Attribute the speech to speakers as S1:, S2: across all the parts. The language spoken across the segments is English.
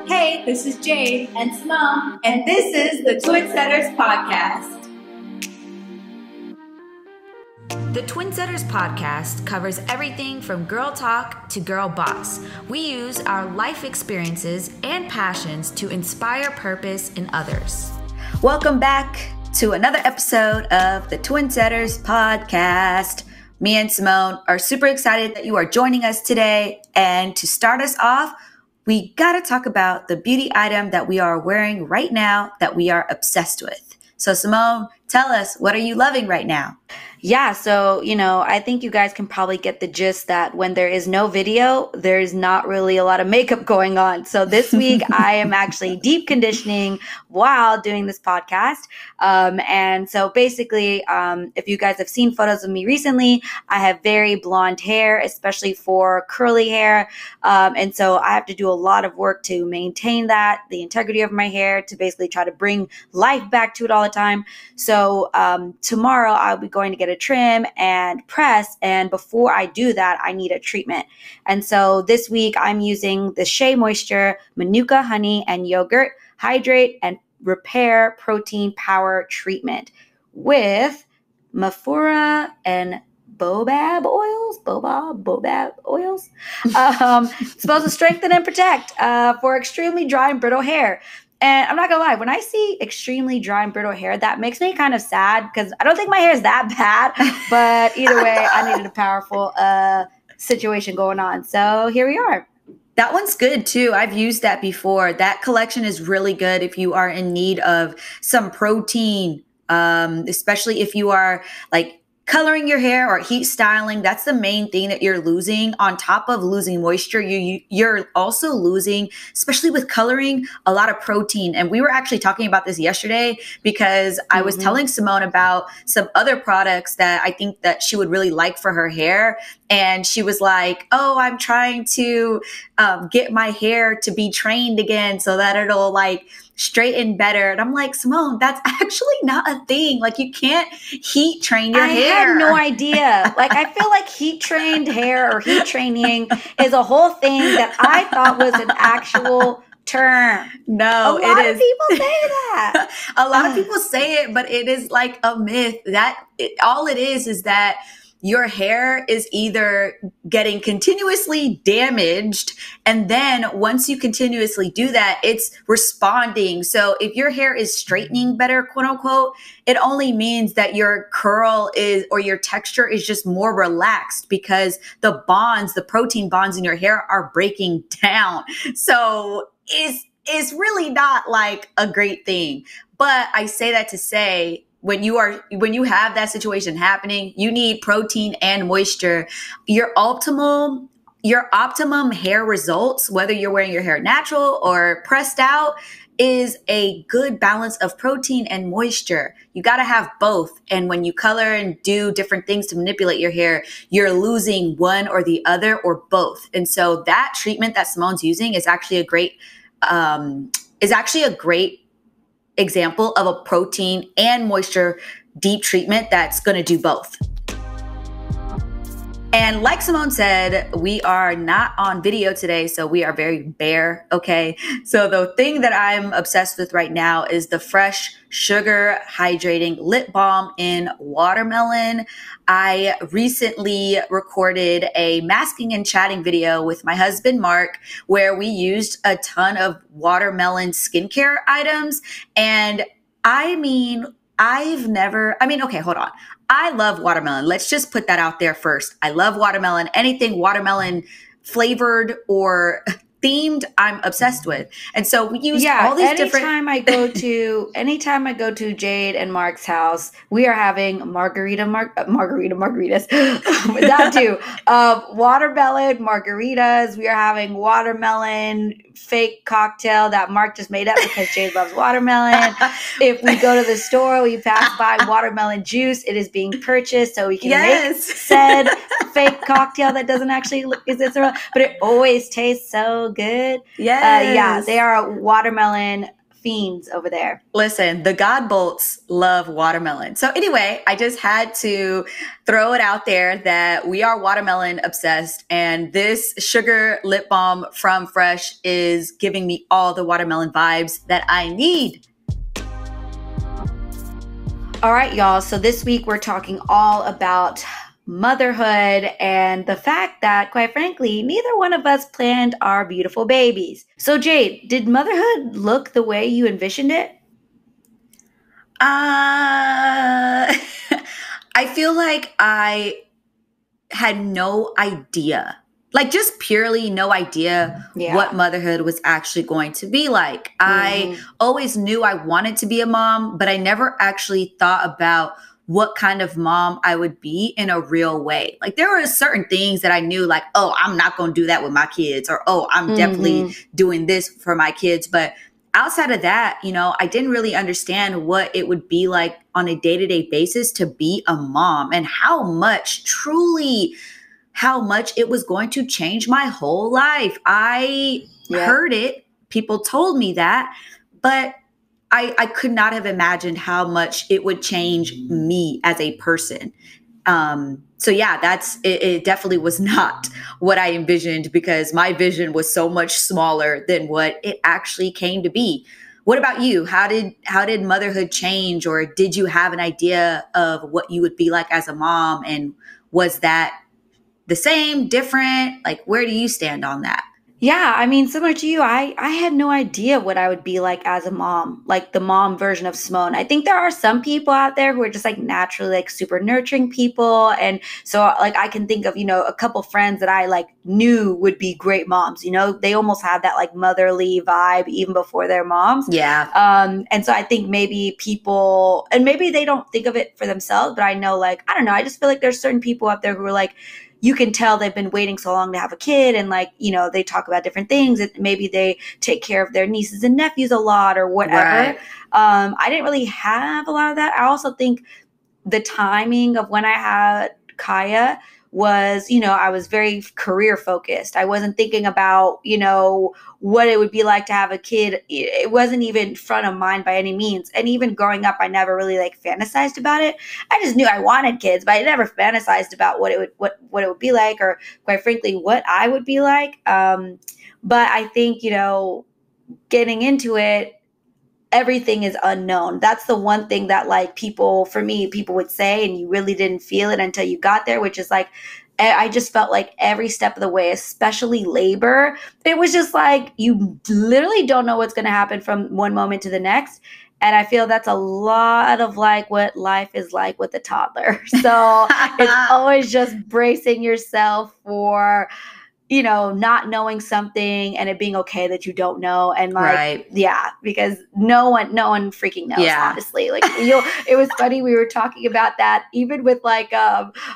S1: Hey, this is Jade and Simone, and this is the Twinsetters podcast.
S2: The Twinsetters podcast covers everything from girl talk to girl boss. We use our life experiences and passions to inspire purpose in others.
S3: Welcome back to another episode of the Twinsetters podcast. Me and Simone are super excited that you are joining us today. And to start us off, we got to talk about the beauty item that we are wearing right now that we are obsessed with. So Simone, tell us, what are you loving right now?
S2: Yeah, so, I think you guys can probably get the gist that when there is no video, there's not really a lot of makeup going on. So this week, I am actually deep conditioning while doing this podcast. And so basically, if you guys have seen photos of me recently, I have very blonde hair, especially for curly hair. And so I have to do a lot of work to maintain that, the integrity of my hair, to basically try to bring life back to it all the time. So tomorrow, I'll be going to get a trim and press, and before I do that, I need a treatment. And so this week I'm using the Shea Moisture Manuka Honey and Yogurt Hydrate and Repair Protein Power Treatment with Mafura and Bobab oils. Supposed to strengthen and protect for extremely dry and brittle hair. And I'm not gonna lie, when I see extremely dry and brittle hair, that makes me kind of sad because I don't think my hair is that bad. But either way, I needed a powerful situation going on. So here we are.
S3: That one's good too. I've used that before. That collection is really good if you are in need of some protein, especially if you are like coloring your hair or heat styling. That's the main thing that you're losing. On top of losing moisture, you're also losing, especially with coloring, a lot of protein. And we were actually talking about this yesterday because I was telling Simone about some other products that I think that she would really like for her hair. And she was like, oh, I'm trying to get my hair to be trained again so that it'll like straighten better. And I'm like, Simone, that's actually not a thing. Like, you can't heat train your hair.
S2: I had no idea. Like, I feel like heat trained hair or heat training is a whole thing that I thought was an actual term.
S3: No,
S2: a lot of people say that.
S3: A lot of people say it, but it is like a myth. All it is that your hair is either getting continuously damaged, and then once you continuously do that, it's responding. So if your hair is straightening better, quote unquote, it only means that your curl is, or your texture is just more relaxed because the protein bonds in your hair are breaking down. So it's really not like a great thing. But I say that to say, when you have that situation happening, you need protein and moisture. Your optimum hair results, whether you're wearing your hair natural or pressed out, is a good balance of protein and moisture. You got to have both. And when you color and do different things to manipulate your hair, you're losing one or the other or both. And so that treatment that Simone's using is actually a great example of a protein and moisture deep treatment that's going to do both. And like Simone said, we are not on video today, so we are very bare, okay? So the thing that I'm obsessed with right now is the Fresh Sugar Hydrating Lip Balm in Watermelon. I recently recorded a masking and chatting video with my husband, Mark, where we used a ton of watermelon skincare items. And okay, hold on. I love watermelon. Let's just put that out there first. I love watermelon. Anything watermelon flavored or themed, I'm obsessed with. And so we use all these different.
S2: Anytime I go to Jade and Mark's house, we are having margaritas. That too. Watermelon margaritas. We are having watermelon fake cocktail that Mark just made up because Jade loves watermelon. If we go to the store, we pass by watermelon juice. It is being purchased so we can make said fake cocktail that doesn't actually exist, but it always tastes so good.
S3: Yes.
S2: Yeah, they are watermelon fiends over there.
S3: Listen, the God bolts love watermelon. So anyway, I just had to throw it out there that we are watermelon obsessed, and this sugar lip balm from Fresh is giving me all the watermelon vibes that I need.
S2: All right, y'all. So this week we're talking all about motherhood and the fact that, quite frankly, neither one of us planned our beautiful babies. So Jade, did motherhood look the way you envisioned it?
S3: I feel like I had no idea, like just purely no idea what motherhood was actually going to be like. I always knew I wanted to be a mom, but I never actually thought about what kind of mom I would be in a real way. Like there were certain things that I knew, like, oh, I'm not going to do that with my kids, or, oh, I'm definitely doing this for my kids. But outside of that, you know, I didn't really understand what it would be like on a day-to-day basis to be a mom, and how much it was going to change my whole life. I heard it. People told me that, but I could not have imagined how much it would change me as a person. So yeah, it definitely was not what I envisioned, because my vision was so much smaller than what it actually came to be. What about you? How did motherhood change, or did you have an idea of what you would be like as a mom? And was that the same, different? Like, where do you stand on that?
S2: Yeah, I mean, similar to you, I had no idea what I would be like as a mom, like the mom version of Simone. I think there are some people out there who are just like naturally like super nurturing people. And so like I can think of, you know, a couple friends that I like knew would be great moms. You know, they almost had that like motherly vibe even before they're moms.
S3: Yeah.
S2: And so I think maybe people, and maybe they don't think of it for themselves, but I know, like, I don't know, I just feel like there's certain people out there who are like, you can tell they've been waiting so long to have a kid, and like, you know, they talk about different things. Maybe they take care of their nieces and nephews a lot or whatever.
S3: Right.
S2: I didn't really have a lot of that. I also think the timing of when I had Kaya was, you know, I was very career focused. I wasn't thinking about, you know, what it would be like to have a kid. It wasn't even front of mind by any means. And even growing up, I never really like fantasized about it. I just knew I wanted kids, but I never fantasized about what it would be like, or quite frankly, what I would be like. But I think, you know, getting into it, everything is unknown. That's the one thing that like people would say, and you really didn't feel it until you got there, which is like, I just felt like every step of the way, especially labor, it was just like, you literally don't know what's going to happen from one moment to the next. And I feel that's a lot of like what life is like with a toddler. So it's always just bracing yourself for, you know, not knowing something and it being okay that you don't know. And like, yeah, because no one freaking knows, honestly. Like, it was funny. We were talking about that even with like,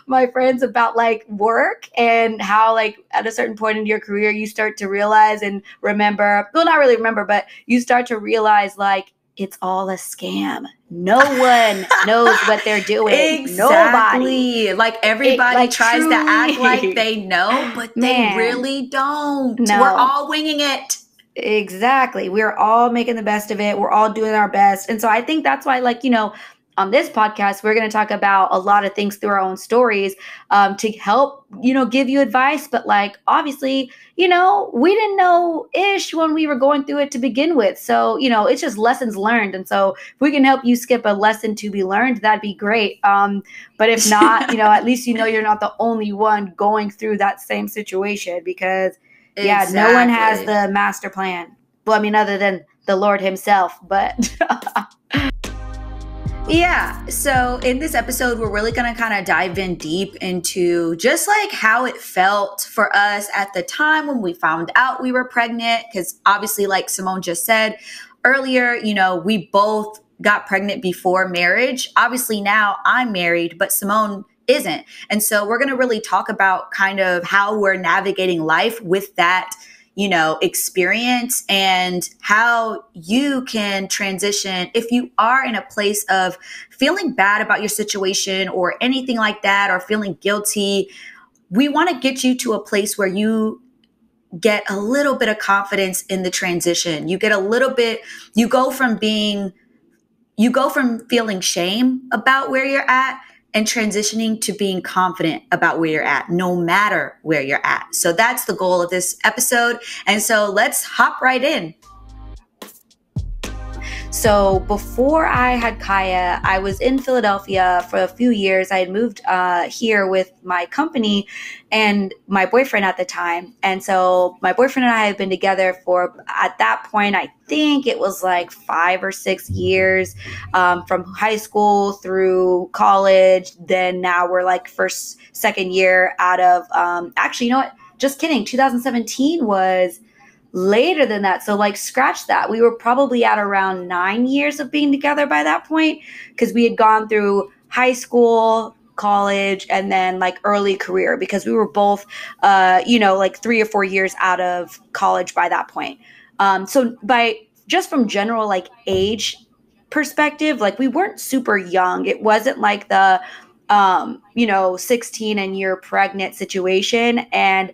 S2: my friends, about like work, and how like at a certain point in your career, you start to realize and remember, well, not really remember, but you start to realize like, it's all a scam. No one knows what they're doing.
S3: Exactly.
S2: Nobody.
S3: Like everybody tries to act like they know, but they really don't.
S2: No.
S3: We're all winging it.
S2: Exactly. We're all making the best of it. We're all doing our best. And so I think that's why, like, you know, on this podcast, we're going to talk about a lot of things through our own stories, to help, you know, give you advice. But like, obviously, you know, we didn't know ish when we were going through it to begin with. So, you know, it's just lessons learned. And so if we can help you skip a lesson to be learned, that'd be great. But if not, you know, at least you know you're not the only one going through that same situation, because no one has the master plan. Well, I mean, other than the Lord himself, but
S3: yeah. So in this episode, we're really going to kind of dive in deep into just like how it felt for us at the time when we found out we were pregnant. Because obviously, like Simone just said earlier, you know, we both got pregnant before marriage. Obviously now I'm married, but Simone isn't. And so we're going to really talk about kind of how we're navigating life with that, you know, experience, and how you can transition if you are in a place of feeling bad about your situation or anything like that, or feeling guilty. We want to get you to a place where you get a little bit of confidence in the transition. You get a little bit, you go from feeling shame about where you're at and transitioning to being confident about where you're at, no matter where you're at. So that's the goal of this episode. And so let's hop right in.
S2: So before I had Kaya, I was in Philadelphia for a few years. I had moved here with my company and my boyfriend at the time. And so my boyfriend and I have been together for, at that point, I think it was like 5 or 6 years, from high school through college. Then now we're like second year out of, actually, you know what? Just kidding. 2017 was later than that. So like scratch that. We were probably at around 9 years of being together by that point, because we had gone through high school, college, and then like early career, because we were both, like 3 or 4 years out of college by that point. So just from general like age perspective, like we weren't super young. It wasn't like the, 16 and you're pregnant situation. And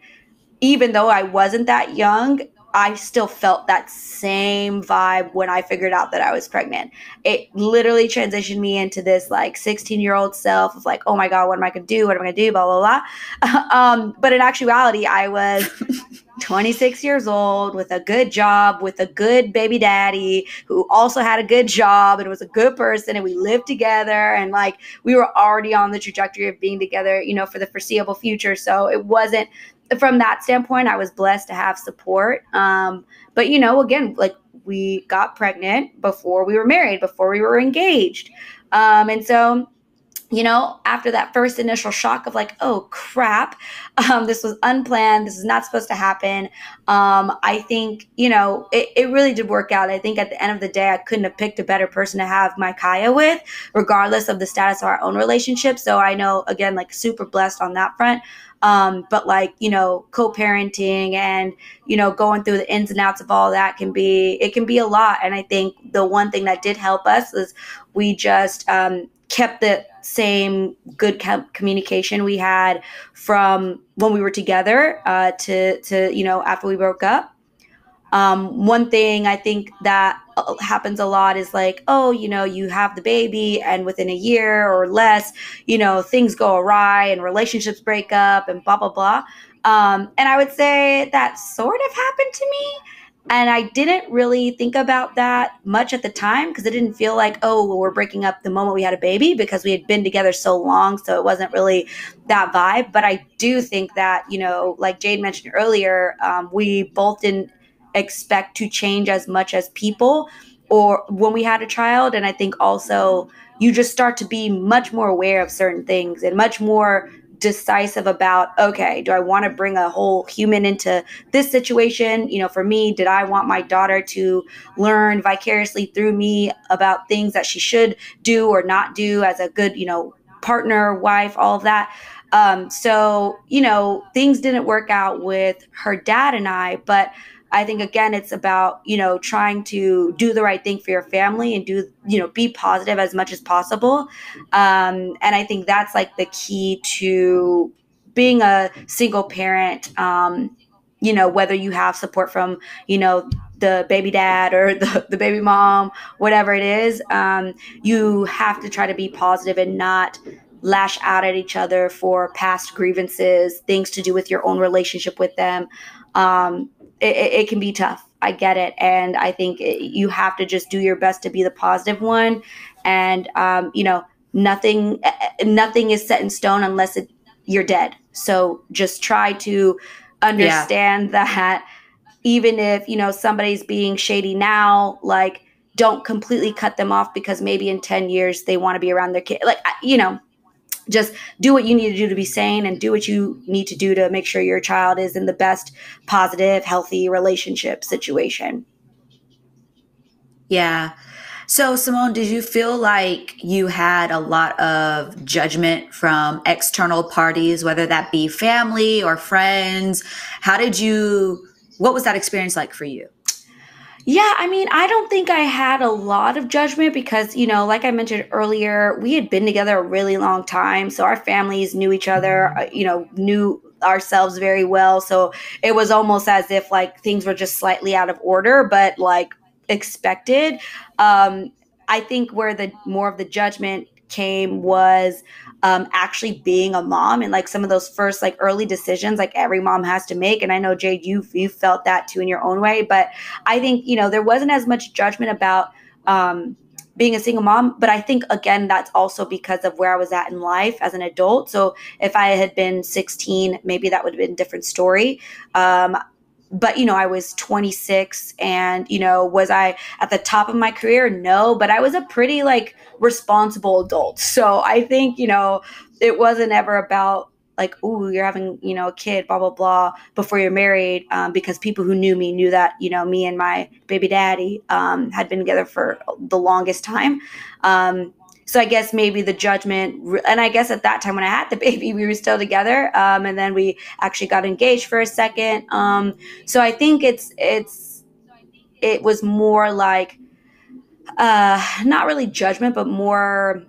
S2: even though I wasn't that young, I still felt that same vibe when I figured out that I was pregnant. It literally transitioned me into this like 16-year-old self of like, oh my God, what am I going to do? What am I going to do? Blah, blah, blah. But in actuality, I was 26 years old with a good job, with a good baby daddy who also had a good job and was a good person. And we lived together, and like we were already on the trajectory of being together, for the foreseeable future. So it wasn't, from that standpoint, I was blessed to have support. But again, like we got pregnant before we were married, before we were engaged. And so, after that first initial shock of like, oh crap, this was unplanned, this is not supposed to happen. I think, it really did work out. I think at the end of the day, I couldn't have picked a better person to have my Kaya with, regardless of the status of our own relationship. So I know, again, like super blessed on that front. But like, co-parenting and, going through the ins and outs of all that can be a lot. And I think the one thing that did help us is we just, kept the same good communication we had from when we were together, to after we broke up. One thing I think that happens a lot is like, oh, you have the baby and within a year or less, things go awry and relationships break up and blah, blah, blah. And I would say that sort of happened to me. And I didn't really think about that much at the time, because it didn't feel like, oh, well, we're breaking up the moment we had a baby, because we had been together so long. So it wasn't really that vibe. But I do think that, like Jade mentioned earlier, we both didn't expect to change as much as people or when we had a child. And I think also you just start to be much more aware of certain things and much more decisive about, okay, do I want to bring a whole human into this situation? For me, did I want my daughter to learn vicariously through me about things that she should do or not do as a good, partner, wife, all of that. So, things didn't work out with her dad and I, but I think, again, it's about, trying to do the right thing for your family and be positive as much as possible. And I think that's like the key to being a single parent, whether you have support from, the baby dad or the baby mom, whatever it is, you have to try to be positive and not lash out at each other for past grievances, things to do with your own relationship with them. It can be tough. I get it. And I think you have to just do your best to be the positive one. And, nothing is set in stone unless you're dead. So just try to understand that even if, somebody's being shady now, like don't completely cut them off because maybe in 10 years they want to be around their kid. Like, just do what you need to do to be sane and do what you need to do to make sure your child is in the best positive, healthy relationship situation.
S3: Yeah. So, Simone, did you feel like you had a lot of judgment from external parties, whether that be family or friends? What was that experience like for you?
S2: Yeah, I mean, I don't think I had a lot of judgment because, like I mentioned earlier, we had been together a really long time. So our families knew each other, knew ourselves very well. So it was almost as if like things were just slightly out of order, but like expected. I think where the more of the judgment came was actually being a mom and like some of those first like early decisions like every mom has to make. And I know, Jade, you felt that too in your own way, but I think, you know, there wasn't as much judgment about being a single mom. But I think, again, that's also because of where I was at in life as an adult. So if I had been 16, maybe that would have been a different story. But, you know, I was 26 and, you know, was I at the top of my career? No, but I was a pretty like responsible adult. So I think, you know, it wasn't ever about like, ooh, you're having, you know, a kid, blah, blah, blah, before you're married. Because people who knew me knew that, you know, me and my baby daddy had been together for the longest time. So I guess maybe the judgment, and I guess at that time when I had the baby, we were still together. And then we actually got engaged for a second. So I think it was more like, not really judgment, but more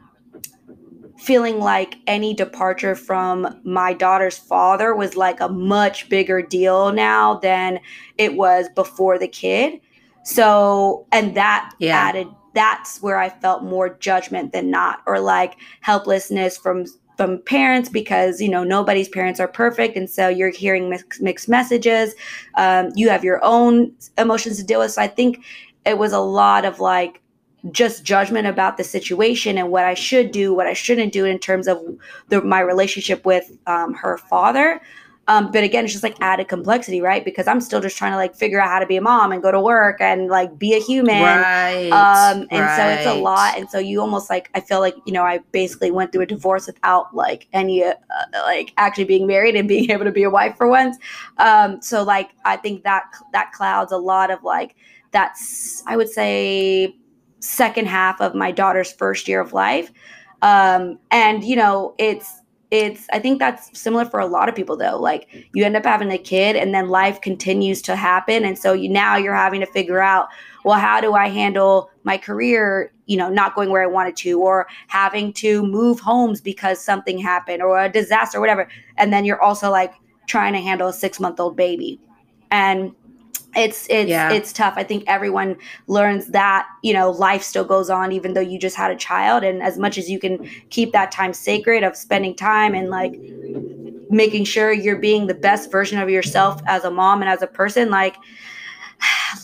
S2: feeling like any departure from my daughter's father was like a much bigger deal now than it was before the kid. So, and that added, that's where I felt more judgment than not, or like helplessness from parents, because, you know, nobody's parents are perfect. And so you're hearing mixed messages. You have your own emotions to deal with. So I think it was a lot of like, just judgment about the situation and what I should do, what I shouldn't do in terms of my relationship with her father. But again, it's just like added complexity, right? Because I'm still just trying to like figure out how to be a mom and go to work and like be a human.
S3: Right.
S2: And so it's a lot. And so you almost like, I feel like, you know, I basically went through a divorce without like any, like actually being married and being able to be a wife for once. So like, I think that clouds a lot of like, that's, I would say, second half of my daughter's first year of life. And, you know, it's, I think that's similar for a lot of people though. Like you end up having a kid and then life continues to happen. And so now you're having to figure out, well, how do I handle my career, you know, not going where I wanted to, or having to move homes because something happened or a disaster or whatever. And then you're also like trying to handle a 6-month-old baby. And it's tough. I think everyone learns that, you know, life still goes on even though you just had a child. And as much as you can keep that time sacred of spending time and like making sure you're being the best version of yourself as a mom and as a person, like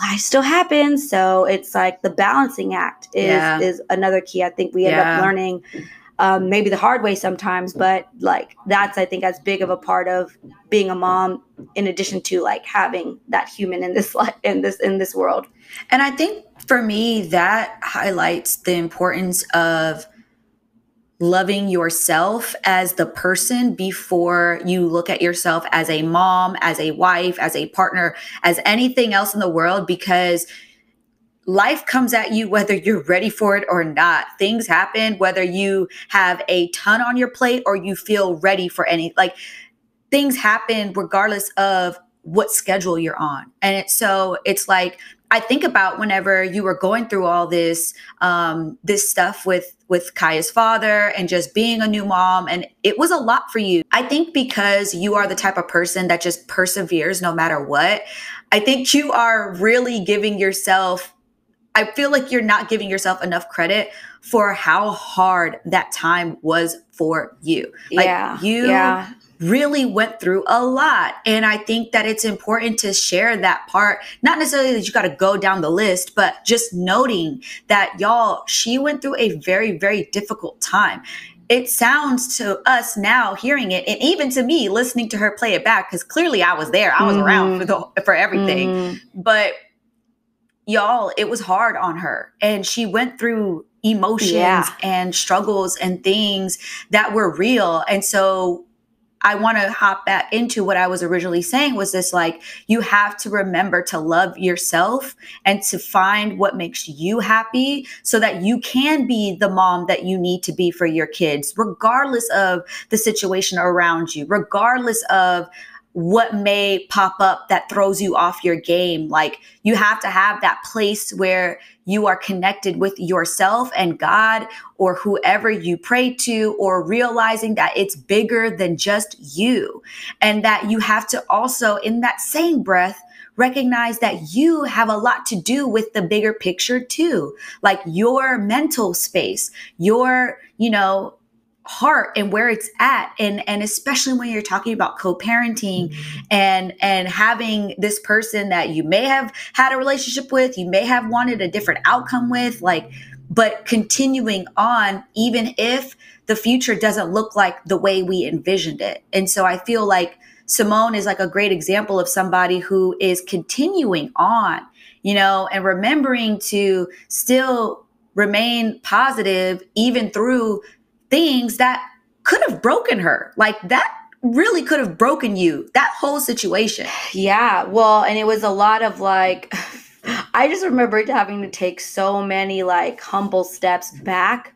S2: life still happens. So it's like the balancing act is another key. I think we end up learning maybe the hard way sometimes, but like that's, I think, as big of a part of being a mom, in addition to like having that human in this life, in this world.
S3: And I think for me, that highlights the importance of loving yourself as the person before you look at yourself as a mom, as a wife, as a partner, as anything else in the world, because life comes at you whether you're ready for it or not. Things happen whether you have a ton on your plate or you feel ready for any, like things happen regardless of what schedule you're on. And it's like, I think about whenever you were going through all this, this stuff with Kaya's father and just being a new mom. And it was a lot for you. I think because you are the type of person that just perseveres no matter what, I think you are really giving yourself, I feel like you're not giving yourself enough credit for how hard that time was for you. Like you really went through a lot. And I think that it's important to share that part. Not necessarily that you got to go down the list, but just noting that y'all, she went through a very, very difficult time. It sounds to us now hearing it, and even to me listening to her play it back, because clearly I was there. I was around for everything. But y'all, it was hard on her. And she went through emotions and struggles and things that were real. And so I want to hop back into what I was originally saying, was this, like, you have to remember to love yourself and to find what makes you happy so that you can be the mom that you need to be for your kids, regardless of the situation around you, regardless of what may pop up that throws you off your game. Like, you have to have that place where you are connected with yourself and God or whoever you pray to, or realizing that it's bigger than just you. And that you have to also, in that same breath, recognize that you have a lot to do with the bigger picture too. Like your mental space, your, heart and where it's at. And especially when you're talking about co-parenting and having this person that you may have had a relationship with, you may have wanted a different outcome with, but continuing on, even if the future doesn't look like the way we envisioned it. And so I feel like Simone is like a great example of somebody who is continuing on, and remembering to still remain positive, even through things that could have broken her. Like, that really could have broken you, that whole situation.
S2: Yeah. Well, and it was a lot of like, I just remembered having to take so many like humble steps back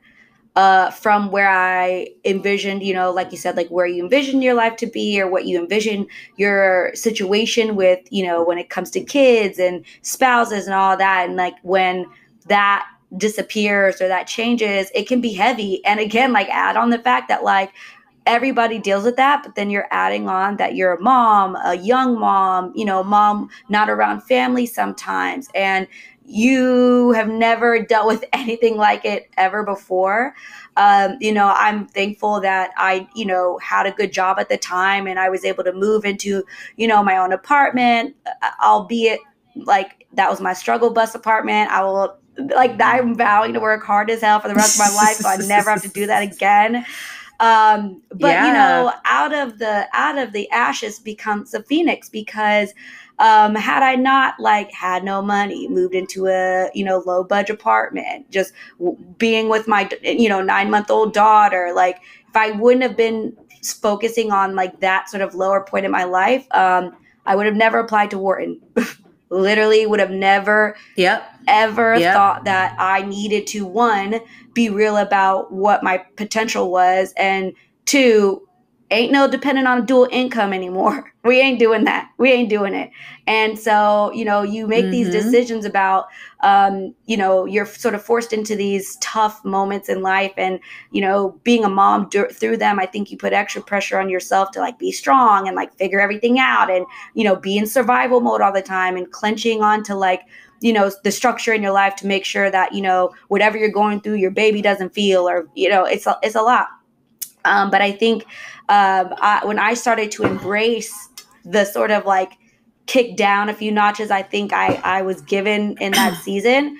S2: from where I envisioned, like you said, like where you envisioned your life to be, or what you envision your situation with, when it comes to kids and spouses and all that. And like when that disappears or that changes, it can be heavy. And again, like add on the fact that like everybody deals with that, but then you're adding on that you're a mom, a young mom, mom not around family sometimes, and you have never dealt with anything like it ever before. I'm thankful that I, had a good job at the time, and I was able to move into, my own apartment, albeit like that was my struggle bus apartment. I'm vowing to work hard as hell for the rest of my life, so I never have to do that again. Out of the ashes becomes a phoenix, because had I not like had no money, moved into a low budget apartment, just being with my 9-month-old daughter, like if I wouldn't have been focusing on like that sort of lower point in my life, I would have never applied to Wharton. Literally would have never ever thought that I needed to, one, be real about what my potential was, and two, ain't no dependent on dual income anymore. We ain't doing that. We ain't doing it. And so, you make these decisions about, you're sort of forced into these tough moments in life, and, being a mom through them, I think you put extra pressure on yourself to like be strong and like figure everything out, and, be in survival mode all the time, and clenching on to like, the structure in your life to make sure that, whatever you're going through, your baby doesn't feel, or, it's a lot. But I think when I started to embrace the sort of like kick down a few notches, I think I was given in that season,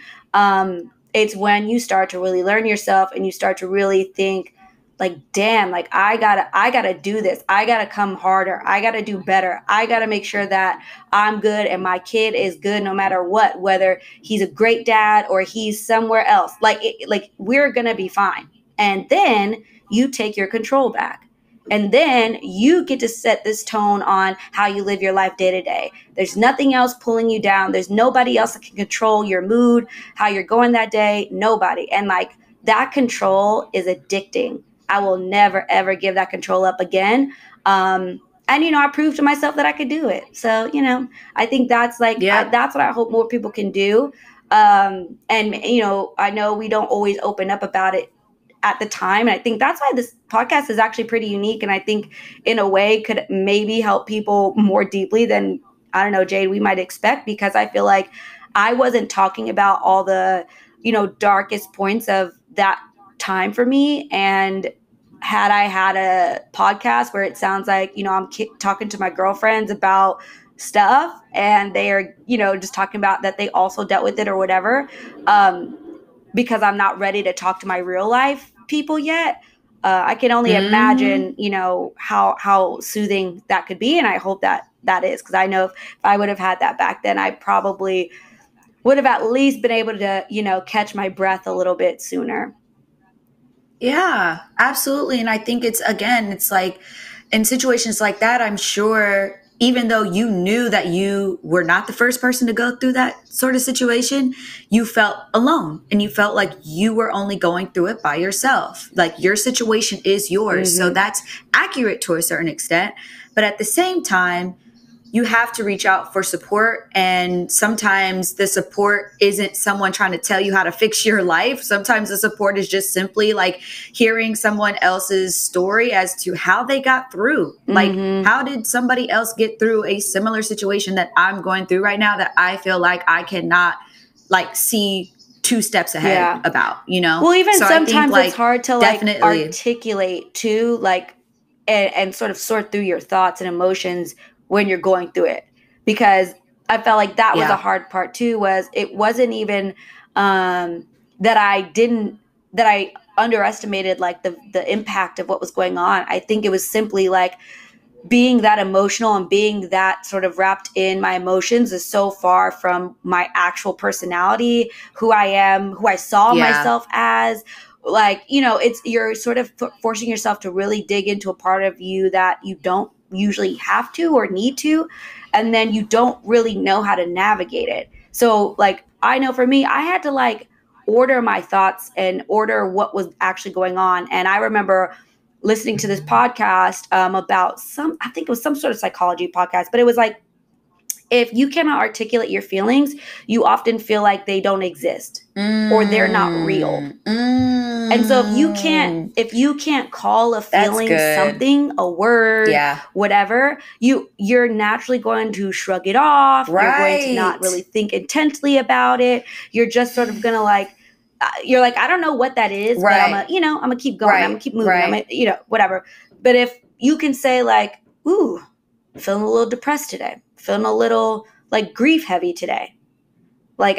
S2: it's when you start to really learn yourself, and you start to really think like, damn, like I gotta do this. I gotta come harder. I gotta do better. I gotta make sure that I'm good and my kid is good no matter what, whether he's a great dad or he's somewhere else. Like we're gonna be fine. And then you take your control back. And then you get to set this tone on how you live your life day to day. There's nothing else pulling you down. There's nobody else that can control your mood, how you're going that day. Nobody. And like that control is addicting. I will never, ever give that control up again. And, I proved to myself that I could do it. So, I think that's like, that's what I hope more people can do. And, I know we don't always open up about it at the time. And I think that's why this podcast is actually pretty unique. And I think in a way could maybe help people more deeply than, I don't know, Jade, we might expect, because I feel like I wasn't talking about all the, darkest points of that time for me. And had I had a podcast where it sounds like, I'm talking to my girlfriends about stuff, and they are, just talking about that they also dealt with it or whatever, because I'm not ready to talk to my real life people yet. I can only imagine, how soothing that could be. And I hope that is, because I know if I would have had that back then, I probably would have at least been able to, catch my breath a little bit sooner.
S3: Yeah, absolutely. And I think it's like in situations like that, I'm sure, even though you knew that you were not the first person to go through that sort of situation, you felt alone, and you felt like you were only going through it by yourself. Like your situation is yours. So that's accurate to a certain extent. But at the same time, you have to reach out for support. And sometimes the support isn't someone trying to tell you how to fix your life. Sometimes the support is just simply like hearing someone else's story as to how they got through. Like, how did somebody else get through a similar situation that I'm going through right now that I feel like I cannot like see 2 steps ahead about, you know?
S2: Well, even
S3: so
S2: sometimes
S3: like,
S2: it's hard to like articulate too, like, and sort of sort through your thoughts and emotions when you're going through it, because I felt like that was a hard part too. Was it wasn't even that I underestimated like the impact of what was going on. I think it was simply like being that emotional and being that sort of wrapped in my emotions is so far from my actual personality, who I am, who I saw myself as. Like, you know, you're sort of forcing yourself to really dig into a part of you that you don't usually have to or need to. And then you don't really know how to navigate it. So like, I know for me, I had to like order my thoughts and order what was actually going on. And I remember listening to this podcast about I think it was some sort of psychology podcast, but it was like, if you cannot articulate your feelings, you often feel like they don't exist or they're not real. And so if you can't call a feeling something, a word, whatever, you're naturally going to shrug it off. You're going to not really think intensely about it. You're just sort of going to like, you're like, I don't know what that is, but I'm gonna keep going. I'm gonna keep moving. I'm gonna, whatever. But if you can say like, ooh, feeling a little depressed today, feeling a little like grief heavy today. Like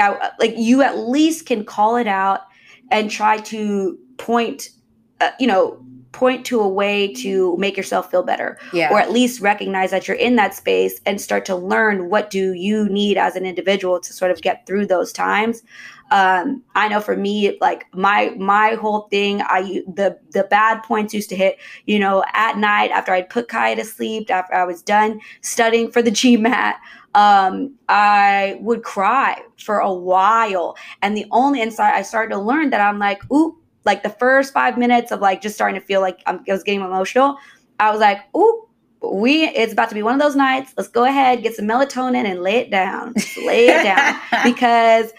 S2: you at least can call it out and try to point to a way to make yourself feel better, or at least recognize that you're in that space and start to learn what do you need as an individual to sort of get through those times. I know for me, like my whole thing, the bad points used to hit, at night after I'd put Kaya to sleep, after I was done studying for the GMAT, I would cry for a while. And the only insight I started to learn that I'm like, ooh, like the first 5 minutes of like just starting to feel like I was getting emotional, I was like, ooh, it's about to be one of those nights. Let's go ahead, get some melatonin and lay it down. Just lay it down. Because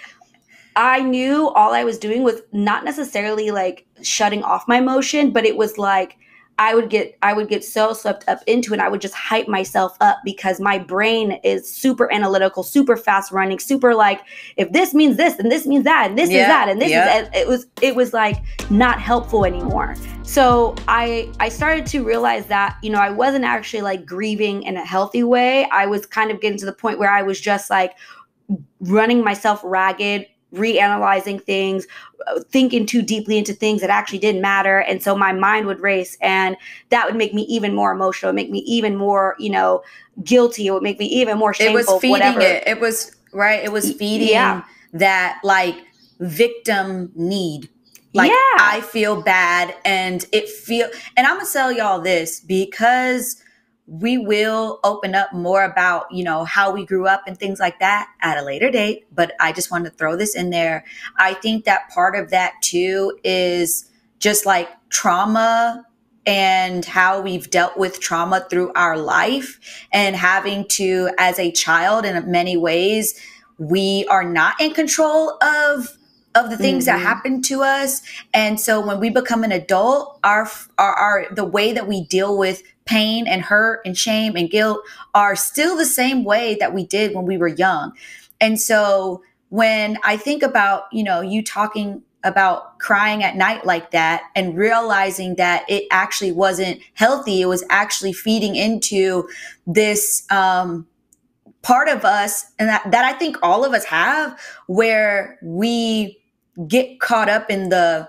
S2: I knew all I was doing was not necessarily like shutting off my emotion, but it was like I would get so swept up into it. And I would just hype myself up because my brain is super analytical, super fast running, super like, if this means this, and this means that, and this is that, and this is, it was like not helpful anymore. So I started to realize that, I wasn't actually like grieving in a healthy way. I was kind of getting to the point where I was just like running myself ragged, reanalyzing things, thinking too deeply into things that actually didn't matter. And so my mind would race, and that would make me even more emotional, make me even more, guilty. It would make me even more shameful.
S3: It was feeding
S2: whatever.
S3: It was right. It was feeding that like victim need. Like I feel bad and and I'm going to tell y'all this because we will open up more about, how we grew up and things like that at a later date. But I just wanted to throw this in there. I think that part of that too is just like trauma and how we've dealt with trauma through our life, and having to, as a child, in many ways, we are not in control of the things that happen to us. And so when we become an adult, our the way that we deal with pain and hurt and shame and guilt are still the same way that we did when we were young. And so when I think about, you talking about crying at night like that and realizing that it actually wasn't healthy, it was actually feeding into this part of us, and that I think all of us have, where we get caught up in the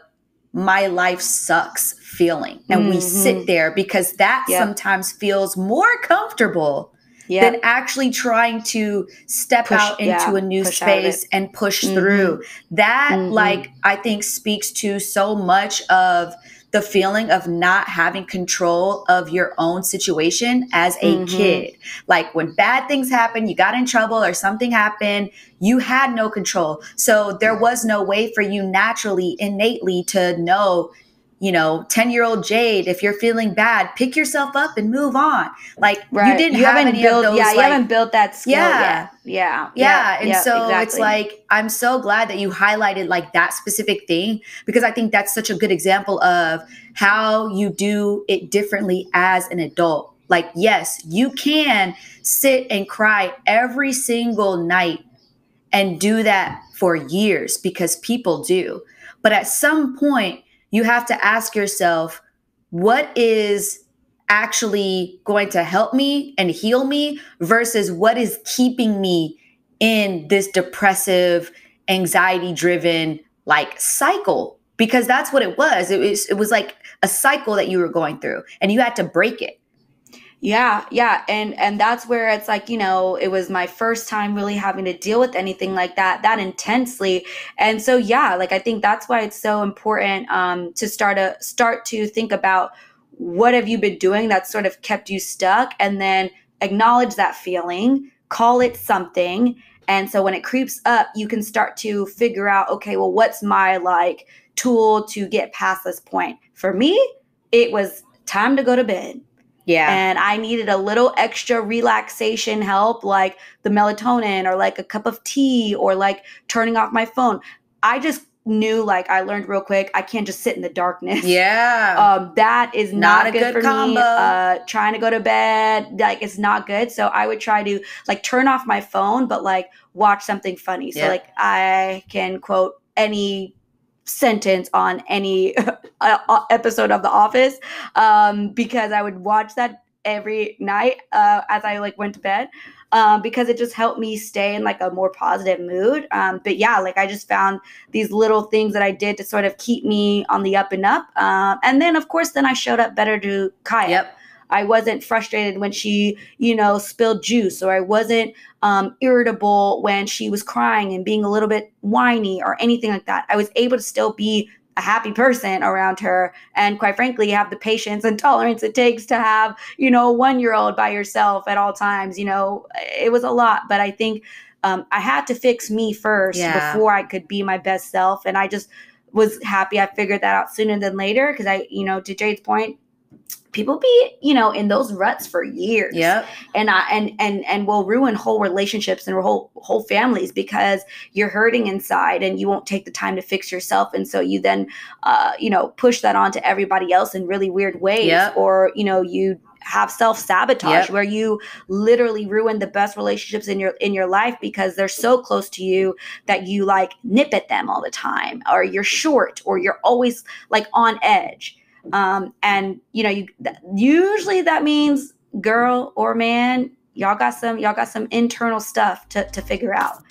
S3: my life sucks feeling. And we sit there because that sometimes feels more comfortable than actually trying to step out into a new space and push through. That like, I think speaks to so much of the feeling of not having control of your own situation as a kid. Like when bad things happen, you got in trouble or something happened, you had no control. So there was no way for you naturally, innately to know 10-year-old Jade, if you're feeling bad, pick yourself up and move on. Like
S2: Right.
S3: you didn't have any of those.
S2: Yeah, you haven't built that skill yet.
S3: Yeah. And so
S2: exactly.
S3: it's like, I'm so glad that you highlighted like that specific thing, because I think that's such a good example of how you do it differently as an adult. Like, yes, you can sit and cry every single night and do that for years, because people do. But at some point, you have to ask yourself, what is actually going to help me and heal me versus what is keeping me in this depressive, anxiety driven like cycle? Because that's what it was. It was like a cycle that you were going through and you had to break it.
S2: Yeah. And that's where it's like, it was my first time really having to deal with anything like that intensely. And so, yeah, like, I think that's why it's so important to start to think about what have you been doing that sort of kept you stuck, and then acknowledge that feeling, call it something. And so when it creeps up, you can start to figure out, okay, well, what's my like tool to get past this point? For me, it was time to go to bed.
S3: Yeah.
S2: And I needed a little extra relaxation help, like the melatonin or like a cup of tea or like turning off my phone. I just knew, like, I learned real quick, I can't just sit in the darkness.
S3: Yeah.
S2: That is not good for
S3: combo.
S2: me. Trying to go to bed, like, it's not good. So I would try to like turn off my phone, but like watch something funny. So like I can quote any sentence on any episode of The Office, because I would watch that every night as I like went to bed, because it just helped me stay in like a more positive mood. But yeah, like I just found these little things that I did to sort of keep me on the up and up. And then of course, then I showed up better to Kaya.
S3: Yep.
S2: I wasn't frustrated when she, spilled juice, or I wasn't irritable when she was crying and being a little bit whiny or anything like that. I was able to still be a happy person around her, and quite frankly, have the patience and tolerance it takes to have, a 1-year-old by yourself at all times. It was a lot, but I think I had to fix me first before I could be my best self. And I just was happy I figured that out sooner than later, because I, to Jade's point, people be, in those ruts for years.
S3: Yep.
S2: And will ruin whole relationships and whole families, because you're hurting inside and you won't take the time to fix yourself. And so you then, push that onto everybody else in really weird ways.
S3: Yep.
S2: Or, you have self-sabotage where you literally ruin the best relationships in your life because they're so close to you that you like nip at them all the time, or you're short, or you're always like on edge. And usually that means, girl or man, y'all got some internal stuff to figure out.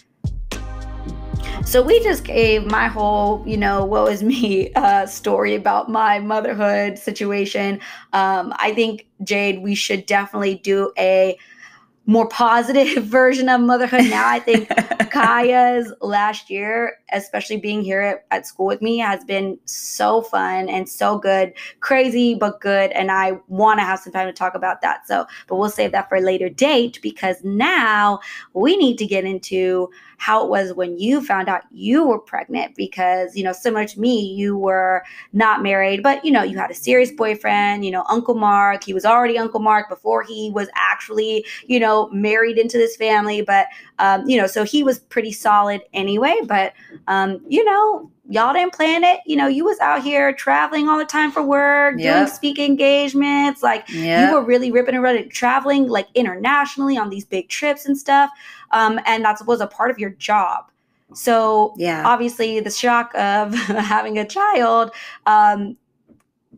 S2: So we just gave my whole, woe is me story about my motherhood situation. I think, Jade, we should definitely do a more positive version of motherhood now. I think Kaya's last year, especially being here at school with me, has been so fun and so good. Crazy, but good. And I want to have some time to talk about that. But we'll save that for a later date, because now we need to get into how it was when you found out you were pregnant, because, similar to me, you were not married, but, you had a serious boyfriend, Uncle Mark. He was already Uncle Mark before he was actually, married into this family. But, so he was pretty solid anyway. But, y'all didn't plan it. You was out here traveling all the time for work, doing speaking engagements. Like you were really ripping and running, traveling like internationally on these big trips and stuff. And that was a part of your job. So obviously the shock of having a child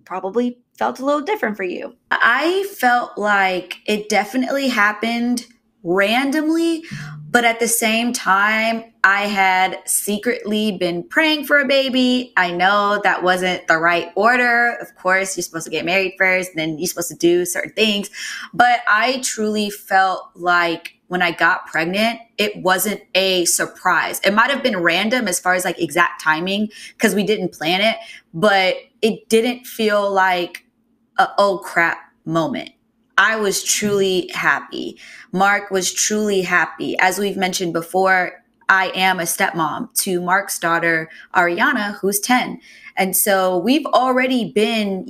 S2: probably felt a little different for you.
S3: I felt like it definitely happened randomly, but at the same time, I had secretly been praying for a baby. I know that wasn't the right order. Of course, you're supposed to get married first, then you're supposed to do certain things. But I truly felt like when I got pregnant, it wasn't a surprise. It might have been random as far as like exact timing, because we didn't plan it, but it didn't feel like a oh crap moment. I was truly happy. Mark was truly happy. As we've mentioned before, I am a stepmom to Mark's daughter, Ariana, who's 10. And so we've already been,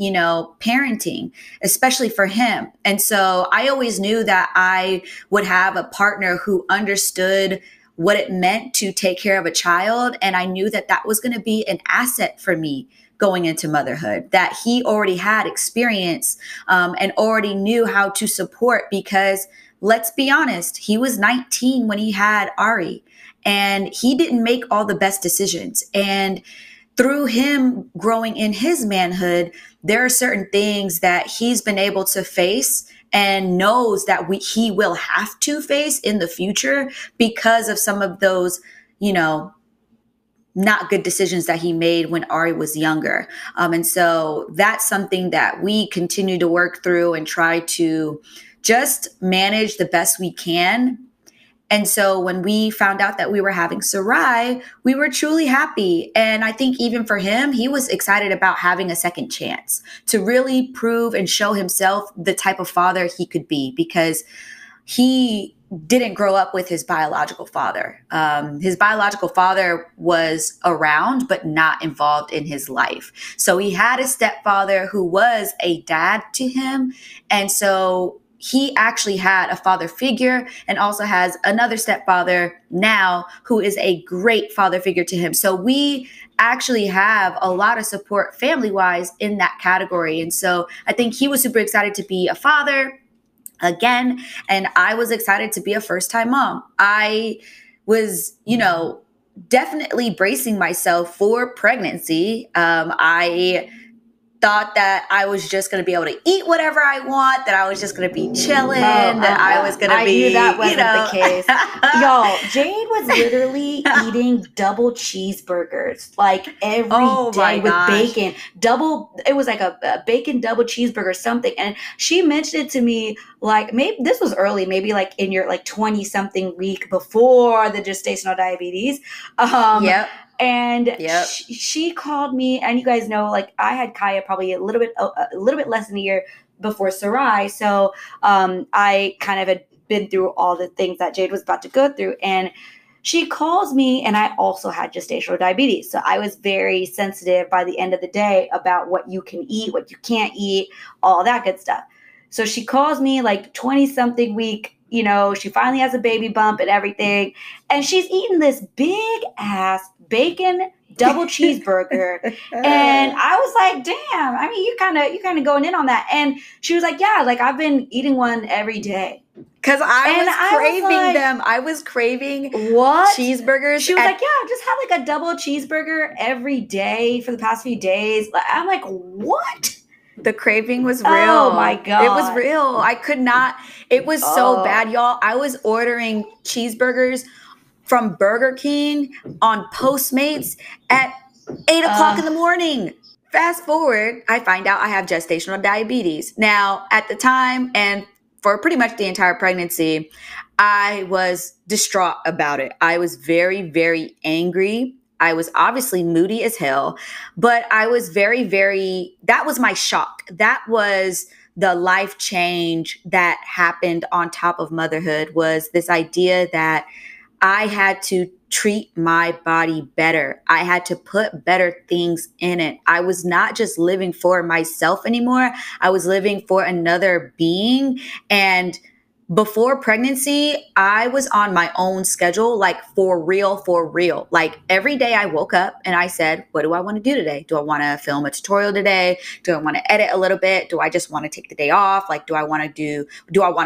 S3: parenting, especially for him. And so I always knew that I would have a partner who understood what it meant to take care of a child. And I knew that that was going to be an asset for me going into motherhood, that he already had experience and already knew how to support, because let's be honest, he was 19 when he had Ari, and he didn't make all the best decisions. And through him growing in his manhood, there are certain things that he's been able to face and knows that he will have to face in the future because of some of those, not good decisions that he made when Ari was younger. And so that's something that we continue to work through and try to just manage the best we can. And so when we found out that we were having Sarai, we were truly happy. And I think even for him, he was excited about having a second chance to really prove and show himself the type of father he could be, because he didn't grow up with his biological father. His biological father was around, but not involved in his life. So he had a stepfather who was a dad to him. And so he actually had a father figure and also has another stepfather now who is a great father figure to him. So we actually have a lot of support family-wise in that category. And so I think he was super excited to be a father again, and I was excited to be a first-time mom. I was, definitely bracing myself for pregnancy. I thought that I was just going to be able to eat whatever I want, that I was just going to be chilling, that I was going to be,
S2: I knew that wasn't the case. Y'all, Jade was literally eating double cheeseburgers like every day with bacon. It was like a bacon double cheeseburger something. And she mentioned it to me like, maybe this was early, maybe like in your like 20 something week before the gestational diabetes.
S3: Yep.
S2: And she called me, and you guys know, like I had Kaya probably a little bit less than a year before Sarai. So I kind of had been through all the things that Jade was about to go through. And she calls me, and I also had gestational diabetes. So I was very sensitive by the end of the day about what you can eat, what you can't eat, all that good stuff. So she calls me like 20 something week. She finally has a baby bump and everything. And she's eating this big ass bacon double cheeseburger. And I was like, damn, I mean, you kind of going in on that. And she was like, yeah, like I've been eating one every day.
S3: Because I was craving them. I was craving
S2: what?
S3: Cheeseburgers.
S2: She was like, yeah, I've just had like a double cheeseburger every day for the past few days. I'm like, what?
S3: The craving was real.
S2: Oh my God.
S3: It was real. I could not. It was so bad, y'all. I was ordering cheeseburgers from Burger King on Postmates at 8 o'clock in the morning. Fast forward, I find out I have gestational diabetes. Now, at the time and for pretty much the entire pregnancy, I was distraught about it. I was very, very angry. I was obviously moody as hell, but I was that was my shock. That was the life change that happened on top of motherhood, was this idea that I had to treat my body better. I had to put better things in it. I was not just living for myself anymore. I was living for another being. And before pregnancy, I was on my own schedule, like for real. Like every day I woke up and I said, what do I want to do today? Do I want to film a tutorial today? Do I want to edit a little bit? Do I just want to take the day off? Like, do I want to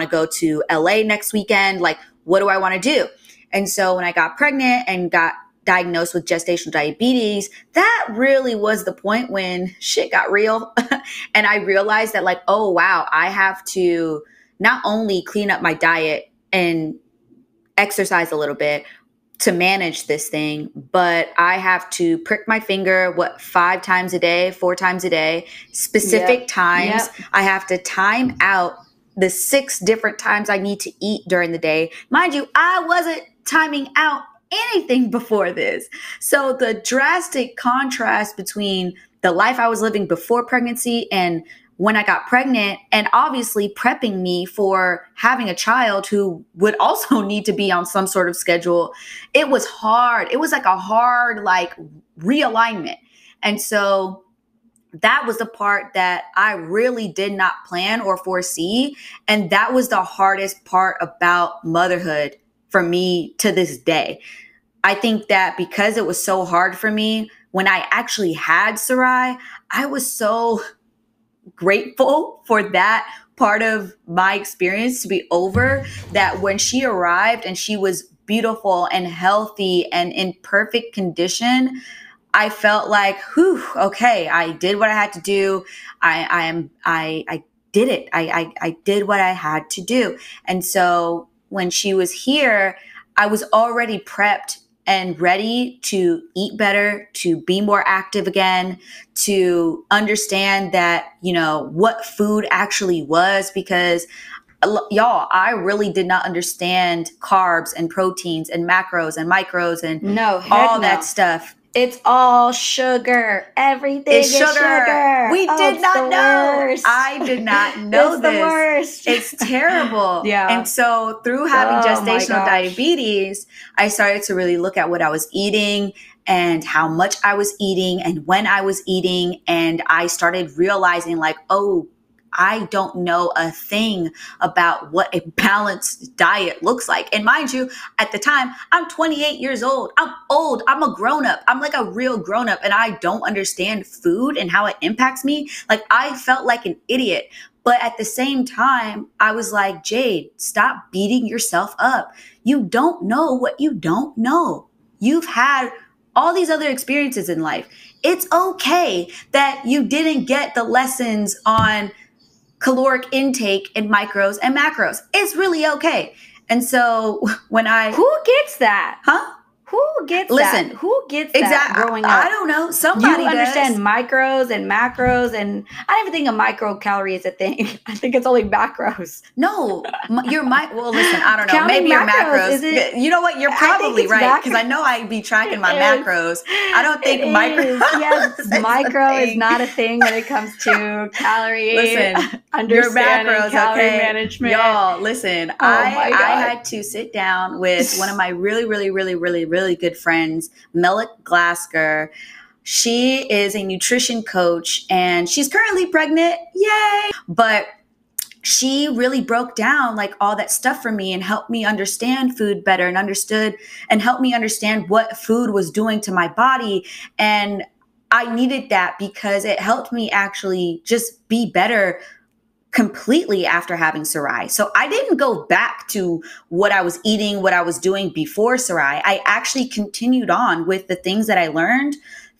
S3: go to LA next weekend? Like, what do I want to do? And so when I got pregnant and got diagnosed with gestational diabetes, that really was the point when shit got real. And I realized that like, oh, wow, I have to not only clean up my diet and exercise a little bit to manage this thing, but I have to prick my finger, 5 times a day, 4 times a day, specific times. Yep. I have to time out the 6 different times I need to eat during the day. Mind you, I wasn't timing out anything before this. So the drastic contrast between the life I was living before pregnancy and when I got pregnant, and obviously prepping me for having a child who would also need to be on some sort of schedule, it was hard. It was like a hard, like, realignment. And so that was the part that I really did not plan or foresee. And that was the hardest part about motherhood for me to this day. I think that because it was so hard for me, when I actually had Sarai, I was so grateful for that part of my experience to be over, that when she arrived and she was beautiful and healthy and in perfect condition, I felt like, whew, okay, I did what I had to do. I did it. I did what I had to do. And so when she was here, I was already prepped and ready to eat better, to be more active again, to understand that, what food actually was, because y'all, I really did not understand carbs and proteins and macros and micros and all that stuff.
S2: It's all sugar. Everything is sugar.
S3: We did not know.
S2: Worst.
S3: I did not know
S2: it's
S3: this.
S2: The worst.
S3: It's terrible.
S2: Yeah.
S3: And so through having gestational diabetes, I started to really look at what I was eating and how much I was eating and when I was eating. And I started realizing, like, oh, I don't know a thing about what a balanced diet looks like. And mind you, at the time, I'm 28 years old. I'm old. I'm a grown-up. I'm like a real grown-up, and I don't understand food and how it impacts me. Like, I felt like an idiot. But at the same time, I was like, Jade, stop beating yourself up. You don't know what you don't know. You've had all these other experiences in life. It's okay that you didn't get the lessons on caloric intake and micros and macros. It's really okay. And so when
S2: Who gets that?
S3: Huh?
S2: Who gets
S3: Listen,
S2: that? Who gets that growing up?
S3: I don't know. Somebody
S2: You understand
S3: does.
S2: micros and macros, and I don't even think a microcalorie is a thing. I think it's only macros.
S3: No, well, listen, I don't know.
S2: Counting
S3: maybe your macros.
S2: Is it,
S3: you know what? You're probably right, because I know I be tracking my macros. I don't think macros.
S2: Yes, micro is not a thing when it comes to calorie.
S3: Listen,
S2: understanding
S3: your macros,
S2: calorie
S3: okay?
S2: management.
S3: Y'all, listen.
S2: Oh my God.
S3: I had to sit down with one of my really, really, really, really, really good friends, Melik Glasker. She is a nutrition coach and she's currently pregnant. Yay! But she really broke down like all that stuff for me and helped me understand food better and helped me understand what food was doing to my body. And I needed that because it helped me actually just be better completely after having Sarai. So I didn't go back to what I was eating, what I was doing before Sarai. I actually continued on with the things that I learned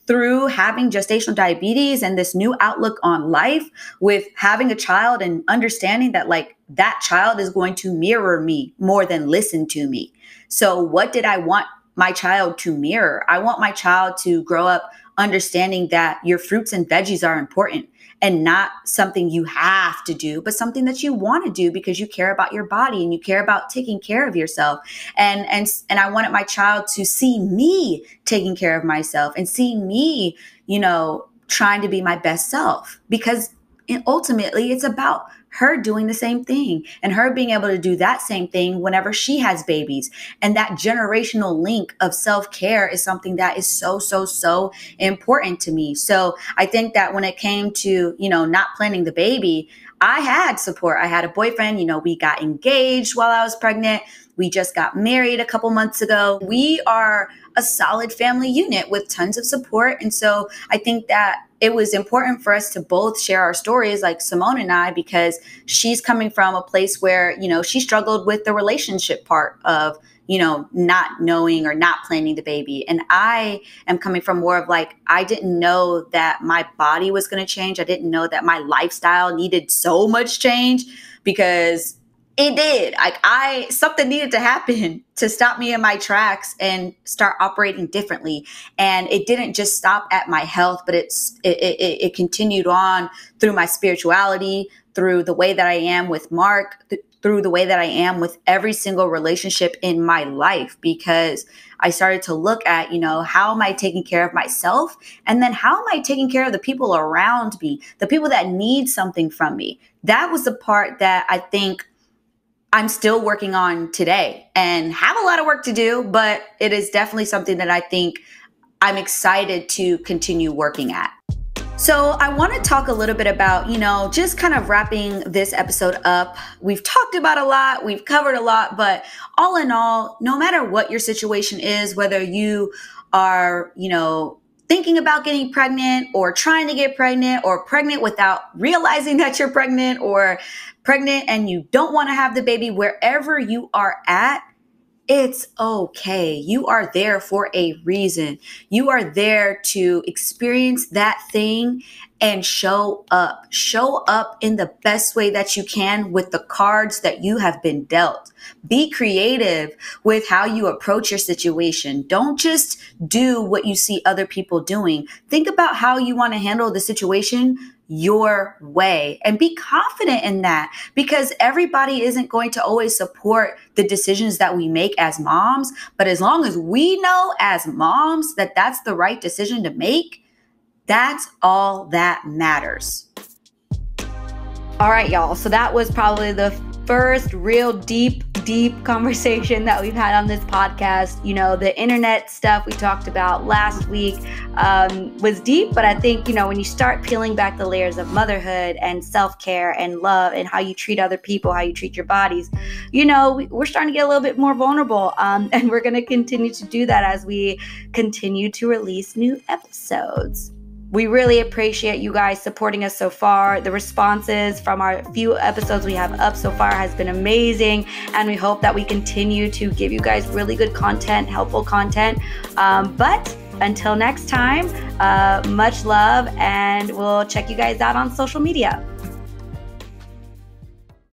S3: through having gestational diabetes and this new outlook on life with having a child and understanding that like that child is going to mirror me more than listen to me. So what did I want my child to mirror? I want my child to grow up understanding that your fruits and veggies are important and not something you have to do, but something that you want to do because you care about your body and you care about taking care of yourself. And I wanted my child to see me taking care of myself and see me, trying to be my best self, because ultimately it's about her doing the same thing and her being able to do that same thing whenever she has babies. And that generational link of self-care is something that is so, so, so important to me. So I think that when it came to, not planning the baby, I had support. I had a boyfriend, we got engaged while I was pregnant. We just got married a couple months ago. We are a solid family unit with tons of support. And so I think that it was important for us to both share our stories, like Simone and I, because she's coming from a place where, she struggled with the relationship part of, not knowing or not planning the baby. And I am coming from more of like, I didn't know that my body was going to change. I didn't know that my lifestyle needed so much change, because it did. Like something needed to happen to stop me in my tracks and start operating differently. And it didn't just stop at my health, but it continued on through my spirituality, through the way that I am with Mark, through the way that I am with every single relationship in my life, because I started to look at, how am I taking care of myself? And then how am I taking care of the people around me, the people that need something from me? That was the part that I think I'm still working on today and have a lot of work to do, but it is definitely something that I think I'm excited to continue working at. So I want to talk a little bit about, just kind of wrapping this episode up. We've talked about a lot, we've covered a lot, but all in all, no matter what your situation is, whether you are, thinking about getting pregnant or trying to get pregnant or pregnant without realizing that you're pregnant or pregnant and you don't want to have the baby, wherever you are at, it's okay. You are there for a reason. You are there to experience that thing and show up. Show up in the best way that you can with the cards that you have been dealt. Be creative with how you approach your situation. Don't just do what you see other people doing. Think about how you want to handle the situation your way and be confident in that, because everybody isn't going to always support the decisions that we make as moms. But as long as we know as moms that that's the right decision to make, that's all that matters.
S2: All right, y'all. So that was probably the first real deep conversation that we've had on this podcast. The internet stuff we talked about last week was deep, but I think, when you start peeling back the layers of motherhood and self-care and love and how you treat other people, how you treat your bodies, we're starting to get a little bit more vulnerable. And we're going to continue to do that as we continue to release new episodes. We really appreciate you guys supporting us so far. The responses from our few episodes we have up so far has been amazing. And we hope that we continue to give you guys really good content, helpful content. But until next time, much love, and we'll check you guys out on social media.